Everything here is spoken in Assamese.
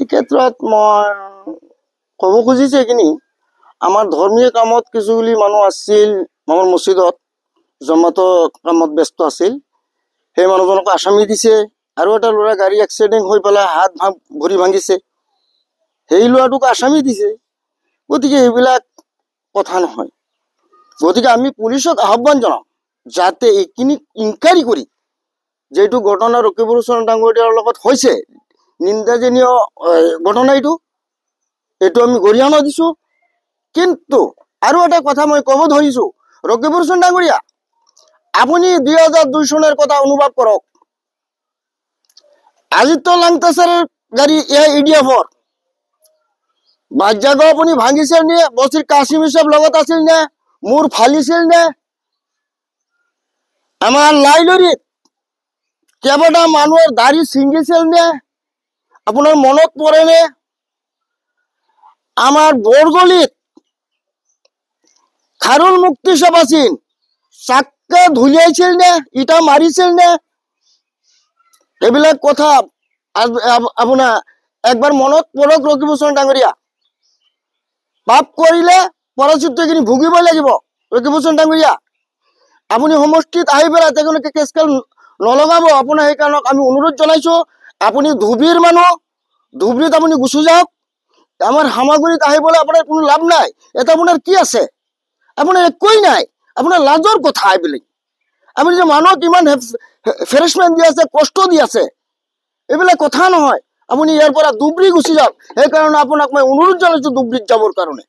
ক্ষেত্ৰত মই ক'ব খুজিছোঁ এইখিনি, আমাৰ ধৰ্মীয় কামত কিছুগুলি মানুহ আছিল আমাৰ মছজিদত, জমাতো কামত ব্যস্ত আছিল। সেই মানুহজনক আসামি দিছে, আৰু এটা ল'ৰা গাড়ী এক্সিডেণ্ট হৈ পেলাই হাত ভৰি ভাঙিছে, সেই ল'ৰাটোক আসামি দিছে। গতিকে এইবিলাক কথা নহয়। গতিকে আমি পুলিচক আহ্বান জনাম যাতে এইখিনি ইনকুৱাৰী কৰি যিটো ঘটনা ৰকিবুল হাছান ডাঙৰীয়াৰ লগত হৈছে, নিন্দাজনীয় ঘটনা এইটো আমি গৰিহণা দিছোঁ। কিন্তু আৰু এটা কথা মই ক'ব ধৰিছোঁ, ৰকিবুল হাছান ডাঙৰীয়া, আপুনি 2002 চনৰ কথা অনুভৱ কৰক। আজিতো লাংটাছাৰৰ গাড়ী EDF-ৰ বাজ্যাগ আপুনি ভাঙিছিল নে? বস্তিৰ কাছিম হিচাপ লগত আছিল নে? মূৰ ফালিছিল নে? আমাৰ লাইলৰিত কেইবাটা মানুহৰ দাড়ি ছিঙিছিল নে? আপোনাৰ মনত পৰেনে? আমাৰ বৰগলিত খাৰুল মুক্তি সভা আছিল, চাক্কা ধুলিয়াইছিল নে? ইটা মাৰিছিল নে? এইবিলাক কথা আপোনাৰ একবাৰ মনত পৰক ৰকিবুল হাছান ডাঙৰীয়া। পাপ কৰিলে পৰাচিত্তখিনি ভুগিবই লাগিব। ৰকিবুল হাছান ডাঙৰীয়া, আপুনি সমষ্টিত আহি পেলাই তেওঁলোকে কেছকাল নলগাব। আপোনাৰ সেইকাৰণে আমি অনুৰোধ জনাইছোঁ, আপুনি ধুবুৰীৰ মানুহ, ধুবুৰীত আপুনি গুচি যাওক। আমাৰ সামগ্ৰীত আহিবলৈ আপোনাৰ কোনো লাভ নাই। এটা আপোনাৰ কি আছে? আপোনাৰ একোৱেই নাই। আপোনাৰ লাজৰ কথা এইবিলাক। আপুনি যে মানুহক ইমান হেৰেছমেণ্ট দি আছে, কষ্ট দি আছে, এইবিলাক কথা নহয়। আপুনি ইয়াৰ পৰা ধুবুৰী গুচি যাওক। সেইকাৰণে আপোনাক মই অনুৰোধ জনাইছোঁ ধুবুৰীত যাবৰ কাৰণে।